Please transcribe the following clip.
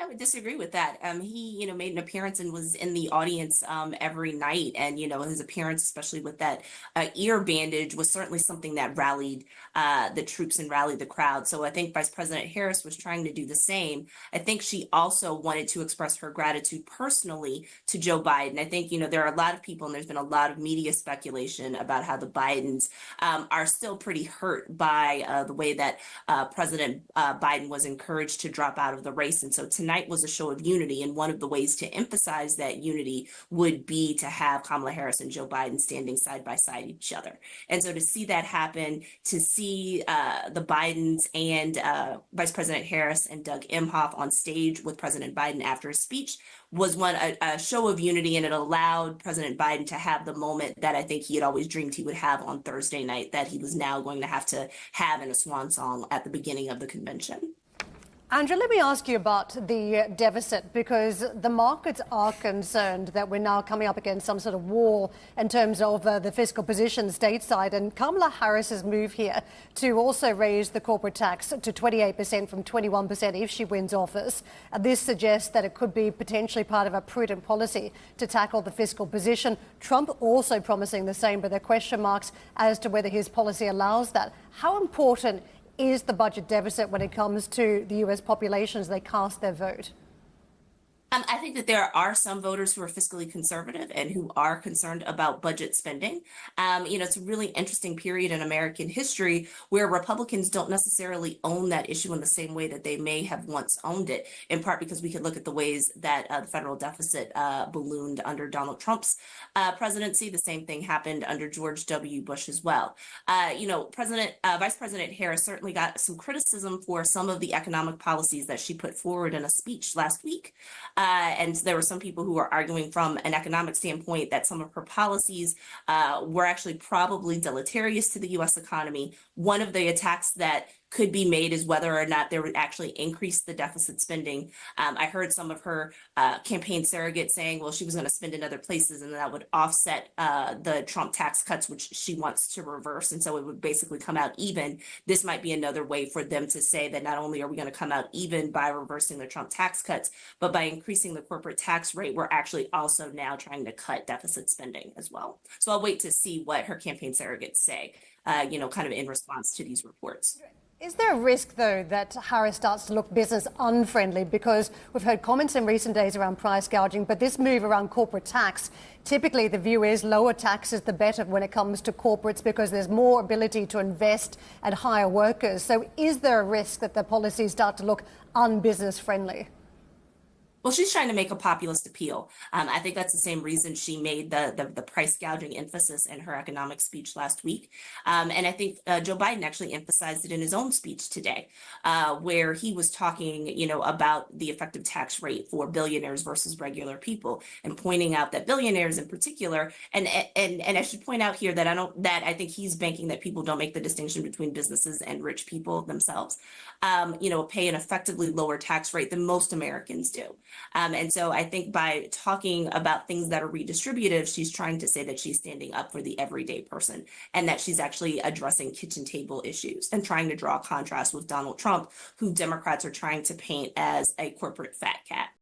I would disagree with that. He, made an appearance and was in the audience every night, and his appearance, especially with that ear bandage, was certainly something that rallied the troops and rallied the crowd. So I think Vice President Harris was trying to do the same. I think she also wanted to express her gratitude personally to Joe Biden. I think there are a lot of people, and there's been a lot of media speculation about how the Bidens are still pretty hurt by the way that President Biden was encouraged to drop out of the race. And so tonight was a show of unity. And one of the ways to emphasize that unity would be to have Kamala Harris and Joe Biden standing side by side each other. And so to see that happen, to see the Bidens and Vice President Harris and Doug Emhoff on stage with President Biden after his speech was a show of unity, and it allowed President Biden to have the moment that I think he had always dreamed he would have on Thursday night, that he was now going to have in a swan song at the beginning of the convention. Andra, let me ask you about the deficit, because the markets are concerned that we're now coming up against some sort of wall in terms of the fiscal position stateside. And Kamala Harris's move here to also raise the corporate tax to 28% from 21% if she wins office. This suggests that it could be potentially part of a prudent policy to tackle the fiscal position. Trump also promising the same, but there are question marks as to whether his policy allows that. How important is the budget deficit when it comes to the US population as they cast their vote? I think that there are some voters who are fiscally conservative and who are concerned about budget spending. It's a really interesting period in American history where Republicans don't necessarily own that issue in the same way that they may have once owned it, in part because we could look at the ways that the federal deficit ballooned under Donald Trump's presidency. The same thing happened under George W. Bush as well. Vice President Harris certainly got some criticism for some of the economic policies that she put forward in a speech last week. And there were some people who were arguing from an economic standpoint that some of her policies were actually probably deleterious to the U.S. economy. One of the attacks that could be made is whether or not there would actually increase the deficit spending. I heard some of her campaign surrogates saying, well, she was going to spend in other places and that would offset the Trump tax cuts, which she wants to reverse. And so it would basically come out even. This might be another way for them to say that not only are we going to come out even by reversing the Trump tax cuts, but by increasing the corporate tax rate, we're actually also now trying to cut deficit spending as well. So I'll wait to see what her campaign surrogates say, kind of in response to these reports. Is there a risk, though, that Harris starts to look business unfriendly? Because we've heard comments in recent days around price gouging, but this move around corporate tax, typically the view is lower taxes the better when it comes to corporates because there's more ability to invest and hire workers. So is there a risk that the policies start to look unbusiness friendly? Well, she's trying to make a populist appeal. I think that's the same reason she made the price gouging emphasis in her economic speech last week. And I think Joe Biden actually emphasized it in his own speech today, where he was talking, about the effective tax rate for billionaires versus regular people, and pointing out that billionaires in particular, and I should point out here that I think he's banking that people don't make the distinction between businesses and rich people themselves, pay an effectively lower tax rate than most Americans do. And so I think by talking about things that are redistributive, she's trying to say that she's standing up for the everyday person and that she's actually addressing kitchen table issues and trying to draw a contrast with Donald Trump, who Democrats are trying to paint as a corporate fat cat.